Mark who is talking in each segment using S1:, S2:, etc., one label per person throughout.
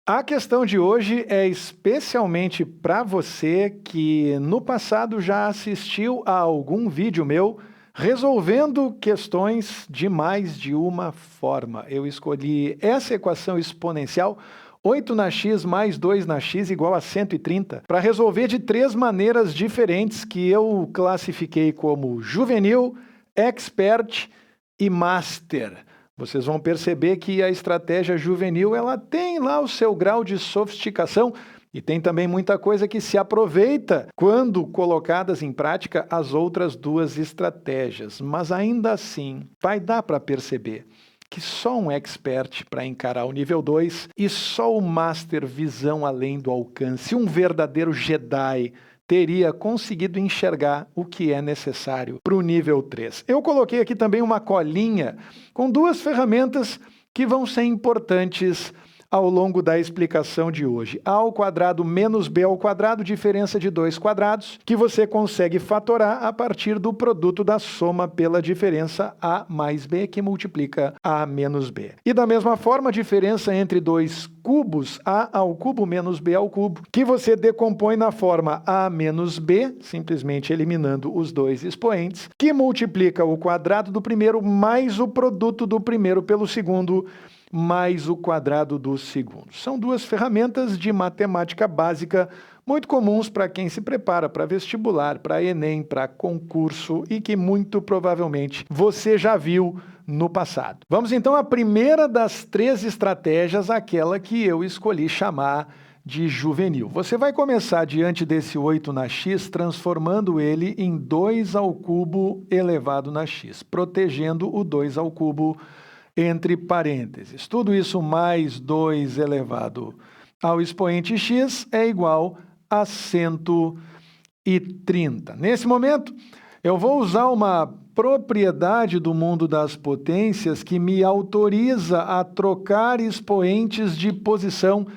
S1: A questão de hoje é especialmente para você que no passado já assistiu a algum vídeo meu resolvendo questões de mais de uma forma. Eu escolhi essa equação exponencial 8 na x mais 2 na x igual a 130 para resolver de 3 maneiras diferentes que eu classifiquei como juvenil, expert e master. Vocês vão perceber que a estratégia juvenil ela tem lá o seu grau de sofisticação e tem também muita coisa que se aproveita quando colocadas em prática as outras duas estratégias. Mas ainda assim, vai dar para perceber que só um expert para encarar o nível 2 e só o master visão além do alcance, um verdadeiro Jedi, teria conseguido enxergar o que é necessário para o nível 3. Eu coloquei aqui também uma colinha com duas ferramentas que vão ser importantes ao longo da explicação de hoje. A ao quadrado menos b ao quadrado, diferença de dois quadrados, que você consegue fatorar a partir do produto da soma pela diferença a mais b, que multiplica a menos b. E da mesma forma, a diferença entre dois cubos, a ao cubo menos b ao cubo, que você decompõe na forma a menos b, simplesmente eliminando os dois expoentes, que multiplica o quadrado do primeiro mais o produto do primeiro pelo segundo, mais o quadrado do segundo. São duas ferramentas de matemática básica muito comuns para quem se prepara para vestibular, para Enem, para concurso e que muito provavelmente você já viu no passado. Vamos então à primeira das 3 estratégias, aquela que eu escolhi chamar de juvenil. Você vai começar diante desse 8 na x, transformando ele em 2 ao cubo elevado na x, protegendo o 2 ao cubo entre parênteses. Tudo isso mais 2 elevado ao expoente x é igual a 130. Nesse momento, eu vou usar uma propriedade do mundo das potências que me autoriza a trocar expoentes de posição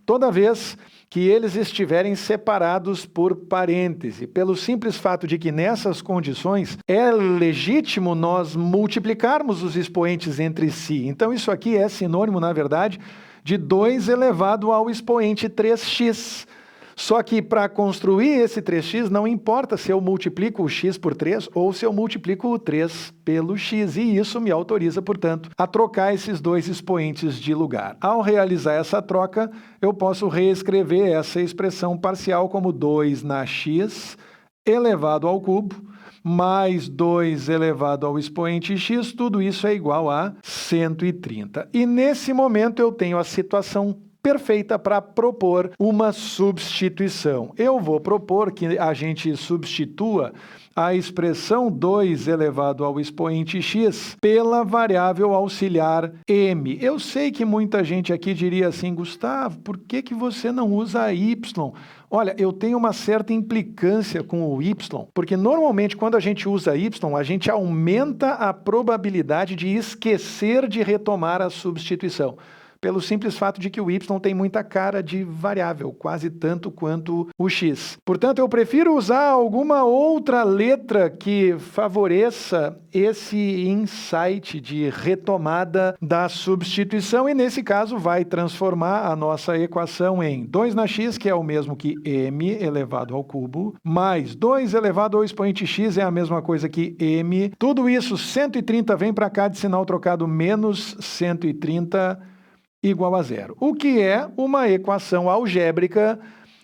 S1: toda vez que eles estiverem separados por parêntese, pelo simples fato de que nessas condições é legítimo nós multiplicarmos os expoentes entre si. Então isso aqui é sinônimo, na verdade, de 2 elevado ao expoente 3x. Só que para construir esse 3x não importa se eu multiplico o x por 3 ou se eu multiplico o 3 pelo x. E isso me autoriza, portanto, a trocar esses dois expoentes de lugar. Ao realizar essa troca, eu posso reescrever essa expressão parcial como 2 na x elevado ao cubo mais 2 elevado ao expoente x, tudo isso é igual a 130. E nesse momento eu tenho a situação perfeita para propor uma substituição. Eu vou propor que a gente substitua a expressão 2 elevado ao expoente x pela variável auxiliar m. Eu sei que muita gente aqui diria assim, Gustavo, por que você não usa y? Olha, eu tenho uma certa implicância com o y, porque normalmente quando a gente usa y, a gente aumenta a probabilidade de esquecer de retomar a substituição, pelo simples fato de que o y tem muita cara de variável, quase tanto quanto o x. Portanto, eu prefiro usar alguma outra letra que favoreça esse insight de retomada da substituição e, nesse caso, vai transformar a nossa equação em 2 na x, que é o mesmo que m elevado ao cubo, mais 2 elevado ao expoente x é a mesma coisa que m. Tudo isso, 130 vem para cá de sinal trocado, menos 130 igual a zero, o que é uma equação algébrica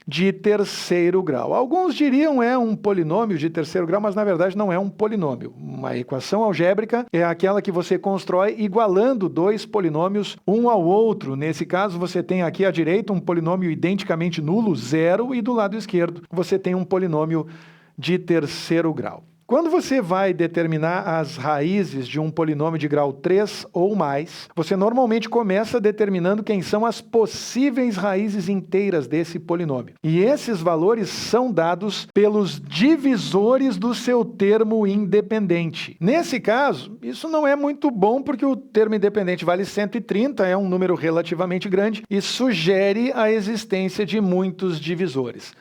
S1: de terceiro grau. Alguns diriam é um polinômio de terceiro grau, mas na verdade não é um polinômio. Uma equação algébrica é aquela que você constrói igualando dois polinômios um ao outro. Nesse caso, você tem aqui à direita um polinômio identicamente nulo, zero, e do lado esquerdo você tem um polinômio de terceiro grau. Quando você vai determinar as raízes de um polinômio de grau 3 ou mais, você normalmente começa determinando quem são as possíveis raízes inteiras desse polinômio. E esses valores são dados pelos divisores do seu termo independente. Nesse caso, isso não é muito bom porque o termo independente vale 130, é um número relativamente grande e sugere a existência de muitos divisores.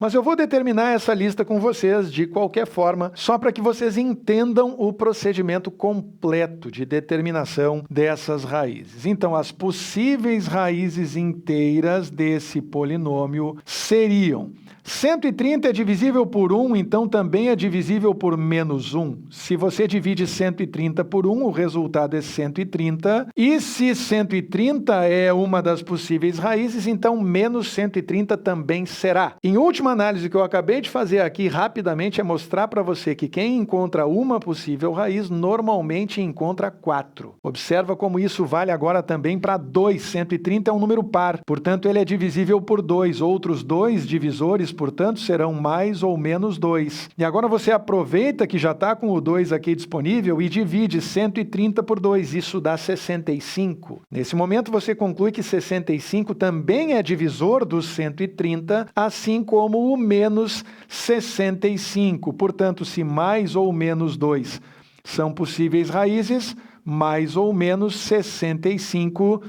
S1: Mas eu vou determinar essa lista com vocês de qualquer forma, só para que vocês entendam o procedimento completo de determinação dessas raízes. Então, as possíveis raízes inteiras desse polinômio seriam: 130 é divisível por 1, então também é divisível por menos 1. Se você divide 130 por 1, o resultado é 130. E se 130 é uma das possíveis raízes, então menos 130 também será. Em última análise, o que eu acabei de fazer aqui rapidamente é mostrar para você que quem encontra uma possível raiz normalmente encontra 4. Observa como isso vale agora também para 2. 130 é um número par, portanto ele é divisível por 2. Outros 2 divisores, portanto, serão mais ou menos 2. E agora você aproveita que já está com o 2 aqui disponível e divide 130 por 2. Isso dá 65. Nesse momento, você conclui que 65 também é divisor dos 130, assim como o menos 65. Portanto, se mais ou menos 2 são possíveis raízes, mais ou menos 65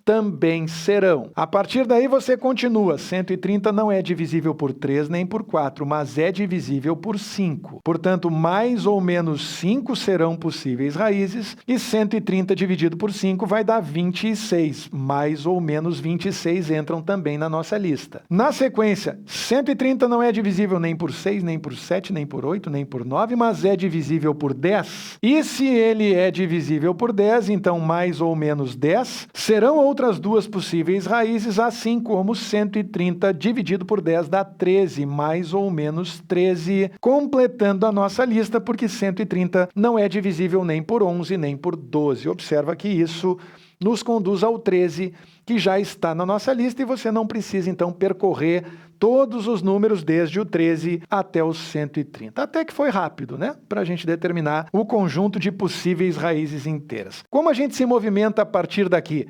S1: também serão. A partir daí você continua. 130 não é divisível por 3 nem por 4, mas é divisível por 5. Portanto, mais ou menos 5 serão possíveis raízes e 130 dividido por 5 vai dar 26. Mais ou menos 26 entram também na nossa lista. Na sequência, 130 não é divisível nem por 6, nem por 7, nem por 8, nem por 9, mas é divisível por 10. E se ele é divisível por 10, então mais ou menos 10 serão outras duas possíveis raízes, assim como 130 dividido por 10 dá 13, mais ou menos 13, completando a nossa lista, porque 130 não é divisível nem por 11, nem por 12. Observa que isso nos conduz ao 13, que já está na nossa lista, e você não precisa, então, percorrer todos os números desde o 13 até o 130. Até que foi rápido, né? Para a gente determinar o conjunto de possíveis raízes inteiras. Como a gente se movimenta a partir daqui?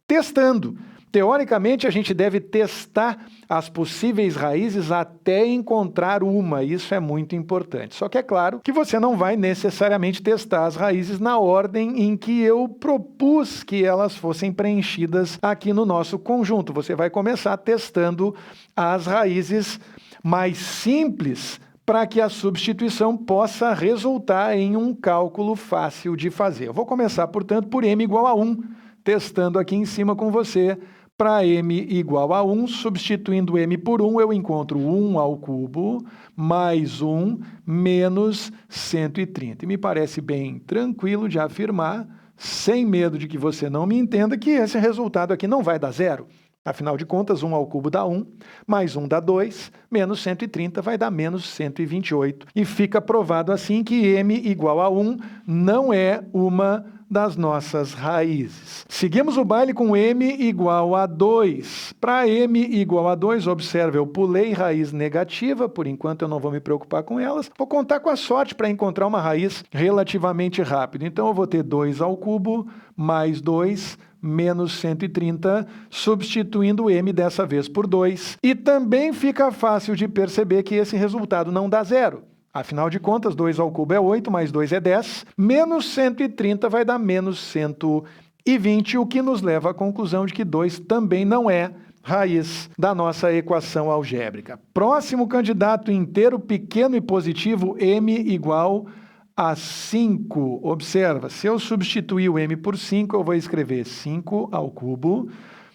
S1: Testando. Teoricamente, a gente deve testar as possíveis raízes até encontrar uma. Isso é muito importante. Só que é claro que você não vai necessariamente testar as raízes na ordem em que eu propus que elas fossem preenchidas aqui no nosso conjunto. Você vai começar testando as raízes mais simples para que a substituição possa resultar em um cálculo fácil de fazer. Eu vou começar, portanto, por m igual a 1. Testando aqui em cima com você, para m igual a 1, substituindo m por 1, eu encontro 1 ao cubo mais 1 menos 130. E me parece bem tranquilo de afirmar, sem medo de que você não me entenda, que esse resultado aqui não vai dar zero. Afinal de contas, 1 ao cubo dá 1, mais 1 dá 2, menos 130 vai dar menos 128. E fica provado assim que m igual a 1 não é uma das nossas raízes. Seguimos o baile com m igual a 2. Para m igual a 2, observe, eu pulei raiz negativa, por enquanto eu não vou me preocupar com elas. Vou contar com a sorte para encontrar uma raiz relativamente rápido. Então eu vou ter 2 ao cubo mais 2 menos 130, substituindo m dessa vez por 2. E também fica fácil de perceber que esse resultado não dá zero. Afinal de contas, 2 ao cubo é 8, mais 2 é 10, menos 130 vai dar menos 120, o que nos leva à conclusão de que 2 também não é raiz da nossa equação algébrica. Próximo candidato inteiro pequeno e positivo, m igual a 5. Observa, se eu substituir o m por 5, eu vou escrever 5 ao cubo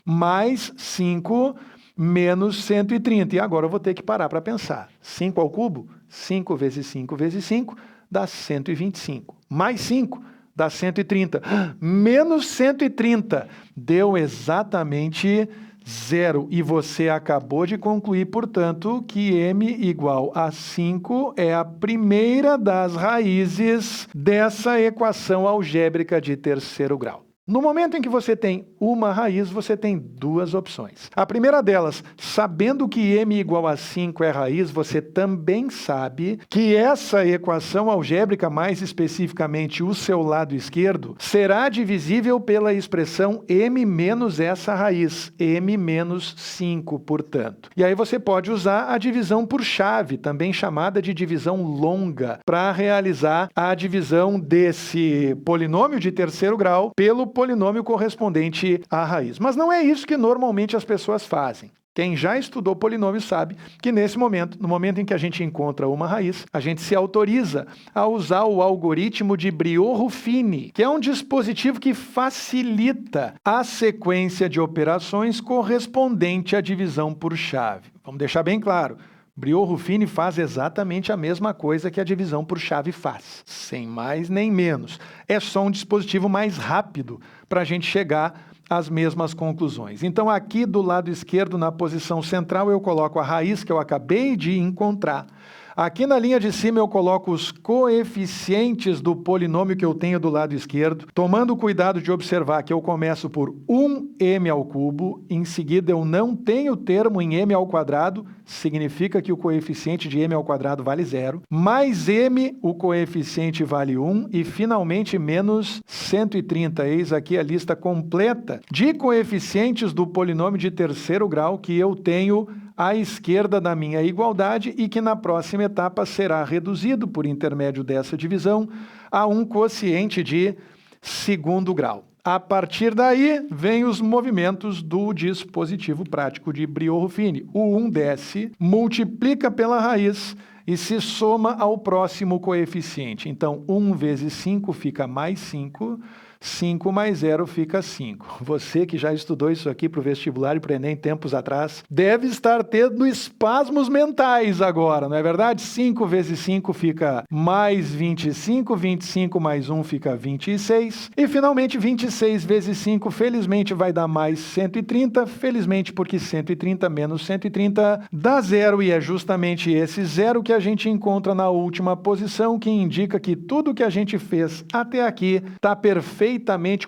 S1: mais 5 menos 130. E agora eu vou ter que parar para pensar. 5 ao cubo? 5 vezes 5 vezes 5 dá 125. Mais 5 dá 130. Menos 130 deu exatamente zero. E você acabou de concluir, portanto, que m igual a 5 é a primeira das raízes dessa equação algébrica de terceiro grau. No momento em que você tem uma raiz, você tem duas opções. A primeira delas, sabendo que m igual a 5 é raiz, você também sabe que essa equação algébrica, mais especificamente o seu lado esquerdo, será divisível pela expressão m menos essa raiz, m menos 5, portanto. E aí você pode usar a divisão por chave, também chamada de divisão longa, para realizar a divisão desse polinômio de terceiro grau pelo polinômio correspondente à raiz. Mas não é isso que normalmente as pessoas fazem. Quem já estudou polinômio sabe que nesse momento, no momento em que a gente encontra uma raiz, a gente se autoriza a usar o algoritmo de Briot-Ruffini, que é um dispositivo que facilita a sequência de operações correspondente à divisão por chave. Vamos deixar bem claro. Briot-Ruffini faz exatamente a mesma coisa que a divisão por chave faz, sem mais nem menos. É só um dispositivo mais rápido para a gente chegar às mesmas conclusões. Então, aqui do lado esquerdo, na posição central, eu coloco a raiz que eu acabei de encontrar. Aqui na linha de cima eu coloco os coeficientes do polinômio que eu tenho do lado esquerdo, tomando cuidado de observar que eu começo por 1m ao cubo, em seguida eu não tenho termo em m ao quadrado, significa que o coeficiente de m ao quadrado vale 0, mais m, o coeficiente vale 1, e finalmente menos 130. Eis aqui a lista completa de coeficientes do polinômio de terceiro grau que eu tenho à esquerda da minha igualdade e que na próxima etapa será reduzido por intermédio dessa divisão a um quociente de segundo grau. A partir daí, vem os movimentos do dispositivo prático de Briot-Ruffini. O 1 desce, multiplica pela raiz e se soma ao próximo coeficiente. Então, 1 vezes 5 fica mais 5. 5 mais 0 fica 5. Você que já estudou isso aqui para o vestibular e para o Enem tempos atrás, deve estar tendo espasmos mentais agora, não é verdade? 5 vezes 5 fica mais 25, 25 mais 1 fica 26, e finalmente 26 vezes 5, felizmente, vai dar mais 130, felizmente porque 130 menos 130 dá 0, e é justamente esse 0 que a gente encontra na última posição, que indica que tudo que a gente fez até aqui está perfeitamente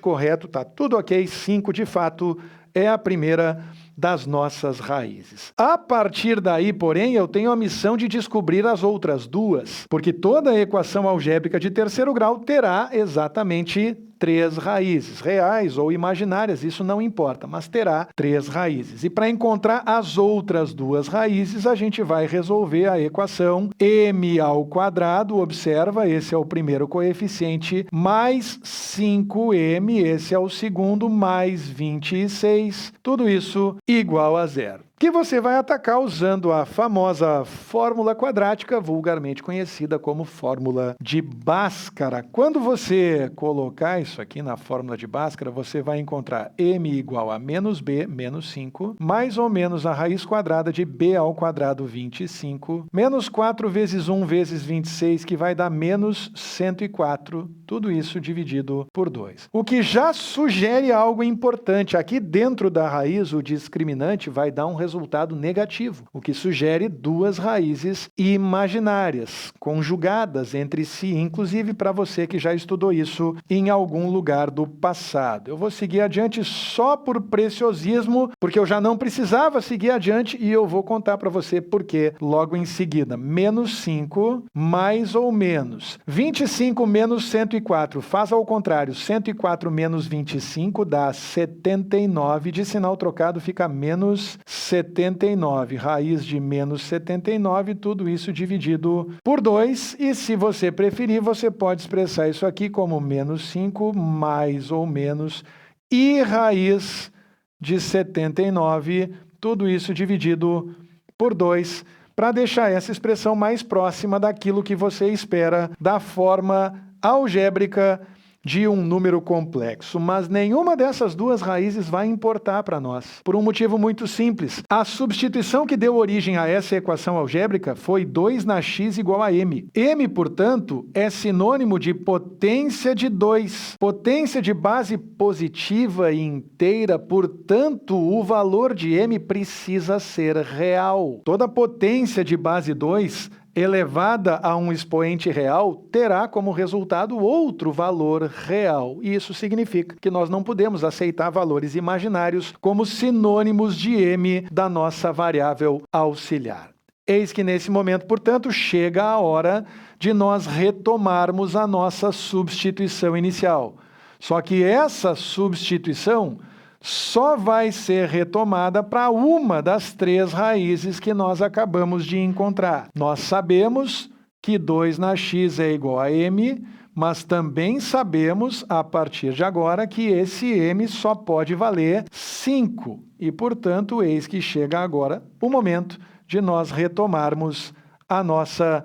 S1: correto, está tudo ok. 5, de fato, é a primeira das nossas raízes. A partir daí, porém, eu tenho a missão de descobrir as outras duas, porque toda equação algébrica de terceiro grau terá exatamente 3 raízes, reais ou imaginárias, isso não importa, mas terá 3 raízes. E para encontrar as outras 2 raízes, a gente vai resolver a equação m ao quadrado, observa, esse é o primeiro coeficiente, mais 5m, esse é o segundo, mais 26, tudo isso igual a 0. Que você vai atacar usando a famosa fórmula quadrática, vulgarmente conhecida como fórmula de Bhaskara. Quando você colocar isso aqui na fórmula de Bhaskara, você vai encontrar m igual a menos b, menos 5, mais ou menos a raiz quadrada de b ao quadrado 25, menos 4 vezes 1 vezes 26, que vai dar menos 104, tudo isso dividido por 2. O que já sugere algo importante. Aqui dentro da raiz, o discriminante vai dar um resultado negativo, o que sugere 2 raízes imaginárias, conjugadas entre si, inclusive para você que já estudou isso em algum lugar do passado. Eu vou seguir adiante só por preciosismo, porque eu já não precisava seguir adiante, e eu vou contar para você por quê logo em seguida. Menos 5, mais ou menos 25 menos 104, faz ao contrário, 104 menos 25 dá 79, de sinal trocado fica menos 79, raiz de menos 79, tudo isso dividido por 2, e se você preferir, você pode expressar isso aqui como menos 5, mais ou menos, e raiz de 79, tudo isso dividido por 2, para deixar essa expressão mais próxima daquilo que você espera da forma algébrica de um número complexo, mas nenhuma dessas 2 raízes vai importar para nós, por um motivo muito simples. A substituição que deu origem a essa equação algébrica foi 2 na x igual a m. M, portanto, é sinônimo de potência de 2, potência de base positiva e inteira, portanto, o valor de m precisa ser real. Toda potência de base 2 elevada a um expoente real terá como resultado outro valor real. E isso significa que nós não podemos aceitar valores imaginários como sinônimos de m da nossa variável auxiliar. Eis que nesse momento, portanto, chega a hora de nós retomarmos a nossa substituição inicial. Só que essa substituição só vai ser retomada para uma das 3 raízes que nós acabamos de encontrar. Nós sabemos que 2 na x é igual a m, mas também sabemos, a partir de agora, que esse m só pode valer 5. E, portanto, eis que chega agora o momento de nós retomarmos a nossa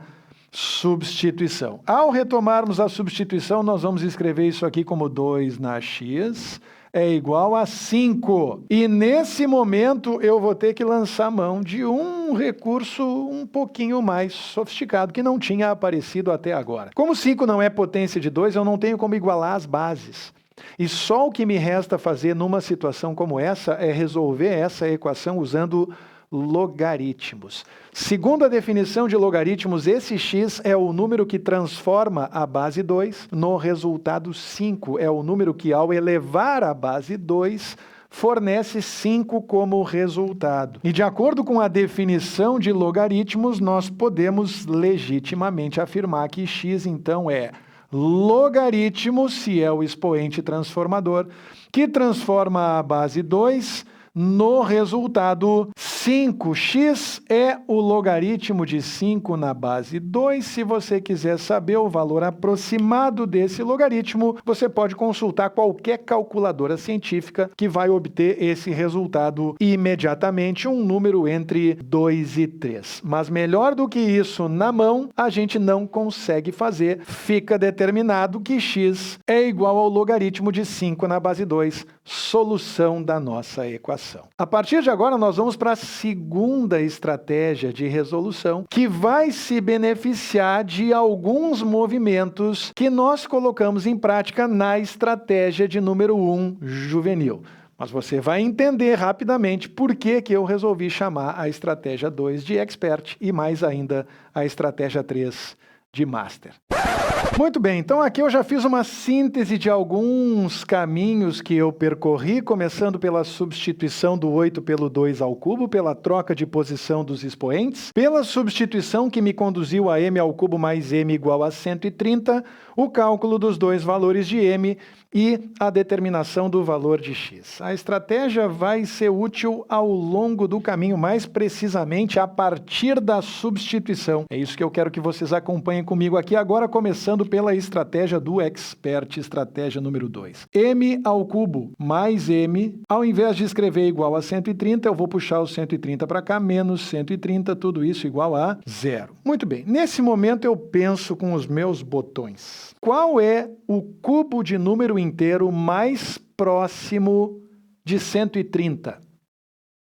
S1: substituição. Ao retomarmos a substituição, nós vamos escrever isso aqui como 2 na x é igual a 5. E nesse momento eu vou ter que lançar mão de um recurso um pouquinho mais sofisticado, que não tinha aparecido até agora. Como 5 não é potência de 2, eu não tenho como igualar as bases. E só o que me resta fazer numa situação como essa é resolver essa equação usando logaritmos. Segundo a definição de logaritmos, esse x é o número que transforma a base 2 no resultado 5. É o número que, ao elevar a base 2, fornece 5 como resultado. E de acordo com a definição de logaritmos, nós podemos legitimamente afirmar que x, então, é logaritmo, se é o expoente transformador, que transforma a base 2 no resultado 5. X é o logaritmo de 5 na base 2. Se você quiser saber o valor aproximado desse logaritmo, você pode consultar qualquer calculadora científica que vai obter esse resultado imediatamente, um número entre 2 e 3. Mas melhor do que isso, na mão, a gente não consegue fazer. Fica determinado que x é igual ao logaritmo de 5 na base 2, solução da nossa equação. A partir de agora, nós vamos para a segunda estratégia de resolução, que vai se beneficiar de alguns movimentos que nós colocamos em prática na estratégia de número 1 juvenil. Mas você vai entender rapidamente por que eu resolvi chamar a estratégia 2 de expert e mais ainda a estratégia 3 de master. Muito bem, então aqui eu já fiz uma síntese de alguns caminhos que eu percorri, começando pela substituição do 8 pelo 2 ao cubo, pela troca de posição dos expoentes, pela substituição que me conduziu a m ao cubo mais m igual a 130, o cálculo dos dois valores de m e a determinação do valor de x. A estratégia vai ser útil ao longo do caminho, mais precisamente a partir da substituição. É isso que eu quero que vocês acompanhem comigo aqui agora, começando pela estratégia do expert, estratégia número 2. M ao cubo mais m, ao invés de escrever igual a 130, eu vou puxar o 130 para cá, menos 130, tudo isso igual a 0. Muito bem, nesse momento eu penso com os meus botões. Qual é o cubo de número inteiro mais próximo de 130?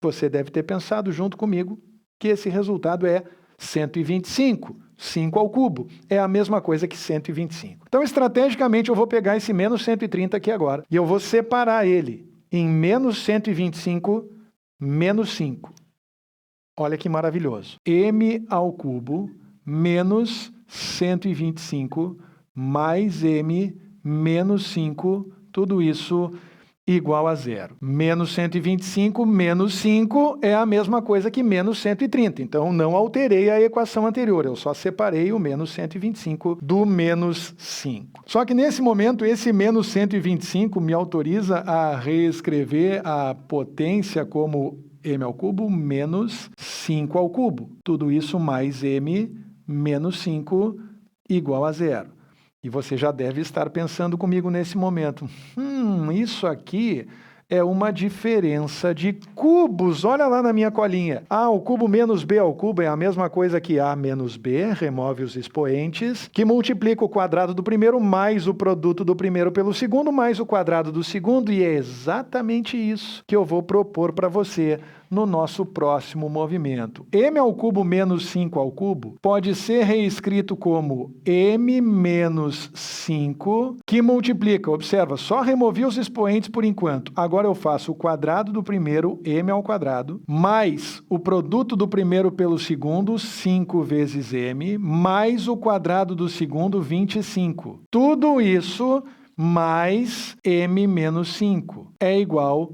S1: Você deve ter pensado junto comigo que esse resultado é 125. 5 ao cubo é a mesma coisa que 125. Então, estrategicamente, eu vou pegar esse menos 130 aqui agora e eu vou separar ele em menos 125 menos 5. Olha que maravilhoso. M ao cubo menos 125 mais m menos 5, tudo isso igual a 0. Menos 125 menos 5 é a mesma coisa que menos 130. Então, não alterei a equação anterior, eu só separei o menos 125 do menos 5. Só que nesse momento, esse menos 125 me autoriza a reescrever a potência como m ao cubo menos 5 ao cubo. Tudo isso mais m menos 5 igual a 0. E você já deve estar pensando comigo nesse momento. Isso aqui é uma diferença de cubos. Olha lá na minha colinha. A ao cubo menos b ao cubo é a mesma coisa que a menos b, remove os expoentes, que multiplica o quadrado do primeiro mais o produto do primeiro pelo segundo, mais o quadrado do segundo, e é exatamente isso que eu vou propor para você no nosso próximo movimento. M ao cubo menos 5 ao cubo pode ser reescrito como m menos 5, que multiplica, observa, só removi os expoentes por enquanto. Agora eu faço o quadrado do primeiro, m ao quadrado, mais o produto do primeiro pelo segundo, 5 vezes m, mais o quadrado do segundo, 25. Tudo isso mais m menos 5 é igual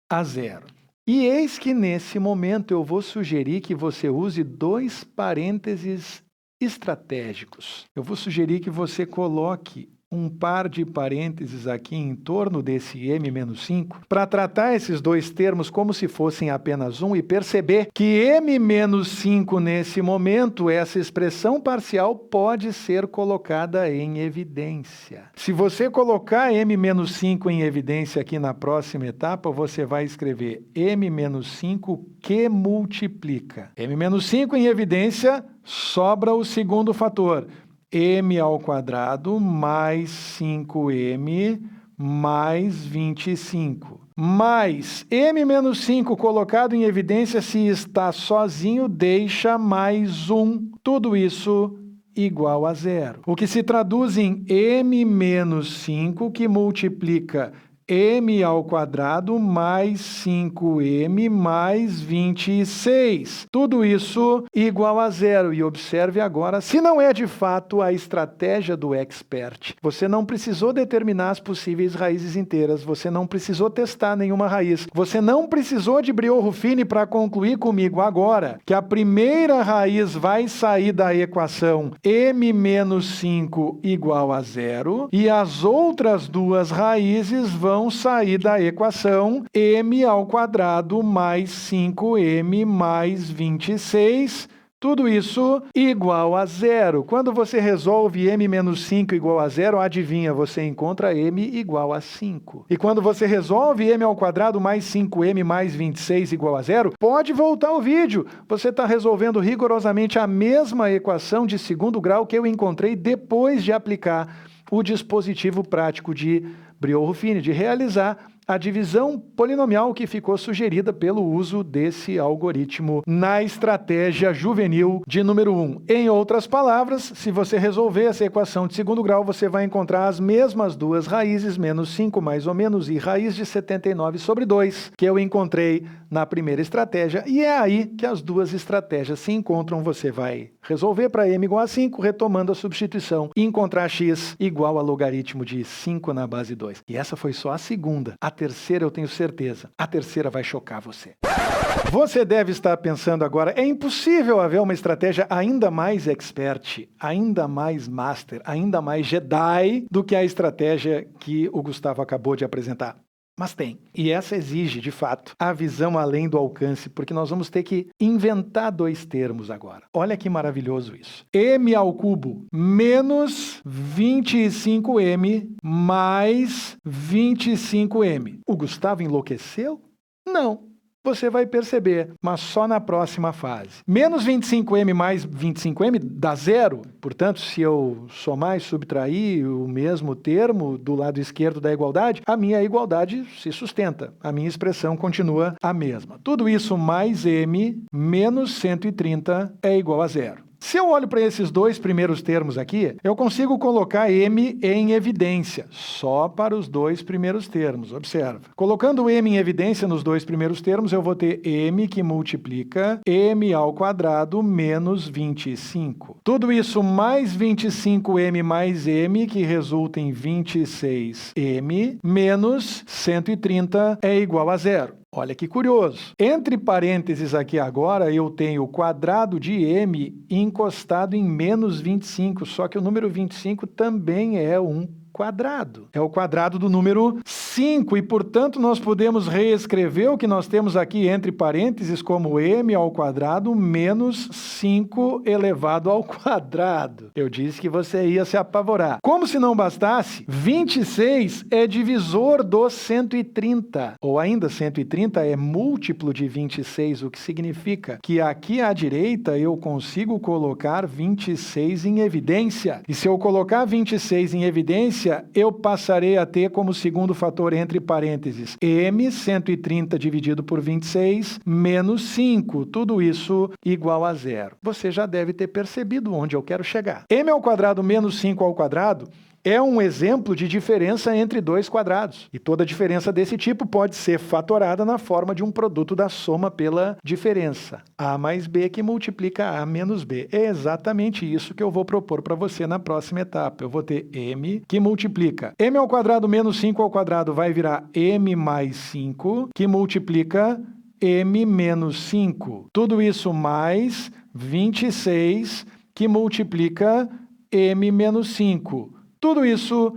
S1: a 0. E eis que nesse momento eu vou sugerir que você use 2 parênteses estratégicos. Eu vou sugerir que você coloque um par de parênteses aqui em torno desse m-5 para tratar esses dois termos como se fossem apenas um e perceber que m-5 nesse momento, essa expressão parcial pode ser colocada em evidência. Se você colocar m-5 em evidência aqui na próxima etapa, você vai escrever m-5 que multiplica. m-5 em evidência, sobra o segundo fator, m ao quadrado mais 5m mais 25. Mais m-5 colocado em evidência, se está sozinho, deixa mais 1. Tudo isso igual a zero. O que se traduz em m-5 que multiplica m ao quadrado mais 5m mais 26. Tudo isso igual a zero. E observe agora, se não é de fato a estratégia do expert, você não precisou determinar as possíveis raízes inteiras, você não precisou testar nenhuma raiz, você não precisou de Briot-Ruffini para concluir comigo agora que a primeira raiz vai sair da equação m-5 igual a zero e as outras duas raízes vão sair da equação m ao quadrado mais 5m mais 26, tudo isso igual a zero. Quando você resolve m-5 igual a zero, adivinha, você encontra m igual a 5. E quando você resolve m ao quadrado mais 5m mais 26 igual a zero, pode voltar o vídeo. Você está resolvendo rigorosamente a mesma equação de segundo grau que eu encontrei depois de aplicar o dispositivo prático de Briot-Ruffini, de realizar a divisão polinomial que ficou sugerida pelo uso desse algoritmo na estratégia juvenil de número 1. Em outras palavras, se você resolver essa equação de segundo grau, você vai encontrar as mesmas duas raízes, menos 5 mais ou menos, e raiz de 79 sobre 2, que eu encontrei na primeira estratégia, e é aí que as duas estratégias se encontram. Você vai resolver para m igual a 5, retomando a substituição, e encontrar x igual a logaritmo de 5 na base 2. E essa foi só a segunda. A terceira eu tenho certeza. A terceira vai chocar você. Você deve estar pensando agora, é impossível haver uma estratégia ainda mais expert, ainda mais master, ainda mais Jedi do que a estratégia que o Gustavo acabou de apresentar. Mas tem. E essa exige, de fato, a visão além do alcance, porque nós vamos ter que inventar dois termos agora. Olha que maravilhoso isso. M ao cubo menos 25m mais 25m. O Gustavo enlouqueceu? Não. Você vai perceber, mas só na próxima fase. Menos 25m mais 25m dá zero. Portanto, se eu somar e subtrair o mesmo termo do lado esquerdo da igualdade, a minha igualdade se sustenta. A minha expressão continua a mesma. Tudo isso mais m menos 130 é igual a zero. Se eu olho para esses dois primeiros termos aqui, eu consigo colocar m em evidência, só para os dois primeiros termos, observa. Colocando m em evidência nos dois primeiros termos, eu vou ter m que multiplica m ao quadrado menos 25. Tudo isso mais 25m mais m, que resulta em 26m, menos 130 é igual a zero. Olha que curioso. Entre parênteses aqui agora, eu tenho o quadrado de m encostado em menos 25, só que o número 25 também é um quadrado. É o quadrado do número 5 e, portanto, nós podemos reescrever o que nós temos aqui entre parênteses como m ao quadrado menos 5 elevado ao quadrado. Eu disse que você ia se apavorar. Como se não bastasse, 26 é divisor do 130, ou ainda 130 é múltiplo de 26, o que significa que aqui à direita eu consigo colocar 26 em evidência. E se eu colocar 26 em evidência, eu passarei a ter como segundo fator entre parênteses m, 130 dividido por 26, menos 5. Tudo isso igual a zero. Você já deve ter percebido onde eu quero chegar. M ao quadrado menos 5 ao quadrado é um exemplo de diferença entre dois quadrados. E toda diferença desse tipo pode ser fatorada na forma de um produto da soma pela diferença. A mais b que multiplica a menos b. É exatamente isso que eu vou propor para você na próxima etapa. Eu vou ter m que multiplica m ao quadrado menos 5 ao quadrado vai virar m mais 5, que multiplica m menos 5. Tudo isso mais 26, que multiplica m menos 5. Tudo isso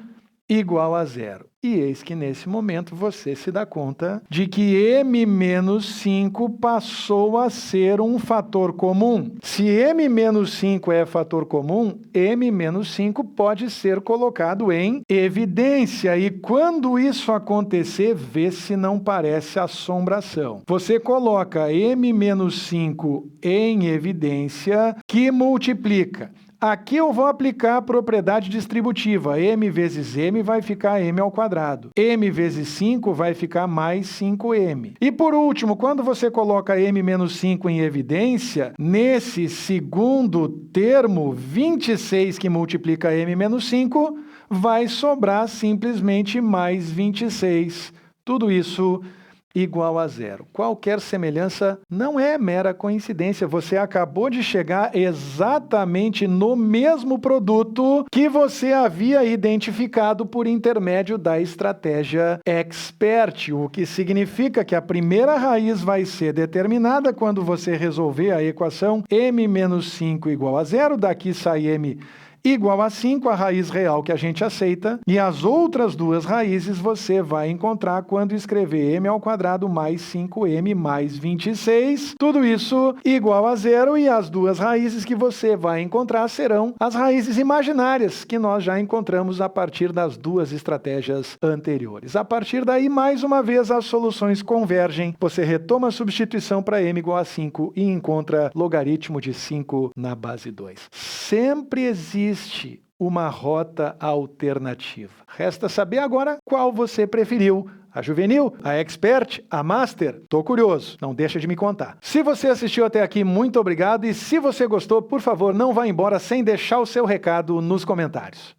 S1: igual a zero. E eis que nesse momento você se dá conta de que m-5 passou a ser um fator comum. Se m-5 é fator comum, m-5 pode ser colocado em evidência. E quando isso acontecer, vê se não parece assombração. Você coloca m-5 em evidência, que multiplica. Aqui eu vou aplicar a propriedade distributiva. M vezes m vai ficar m ao quadrado. M vezes 5 vai ficar mais 5m. E por último, quando você coloca m menos 5 em evidência, nesse segundo termo, 26 que multiplica m menos 5, vai sobrar simplesmente mais 26. Tudo isso igual a zero. Qualquer semelhança não é mera coincidência. Você acabou de chegar exatamente no mesmo produto que você havia identificado por intermédio da estratégia expert, o que significa que a primeira raiz vai ser determinada quando você resolver a equação m menos 5 igual a zero. Daqui sai m igual a 5, a raiz real que a gente aceita, e as outras duas raízes você vai encontrar quando escrever m ao quadrado mais 5m mais 26, tudo isso igual a zero, e as duas raízes que você vai encontrar serão as raízes imaginárias, que nós já encontramos a partir das duas estratégias anteriores. A partir daí, mais uma vez, as soluções convergem, você retoma a substituição para m igual a 5 e encontra logaritmo de 5 na base 2. Sempre existe uma rota alternativa. Resta saber agora qual você preferiu. A juvenil, a expert, a master? Tô curioso, não deixa de me contar. Se você assistiu até aqui, muito obrigado. E se você gostou, por favor, não vá embora sem deixar o seu recado nos comentários.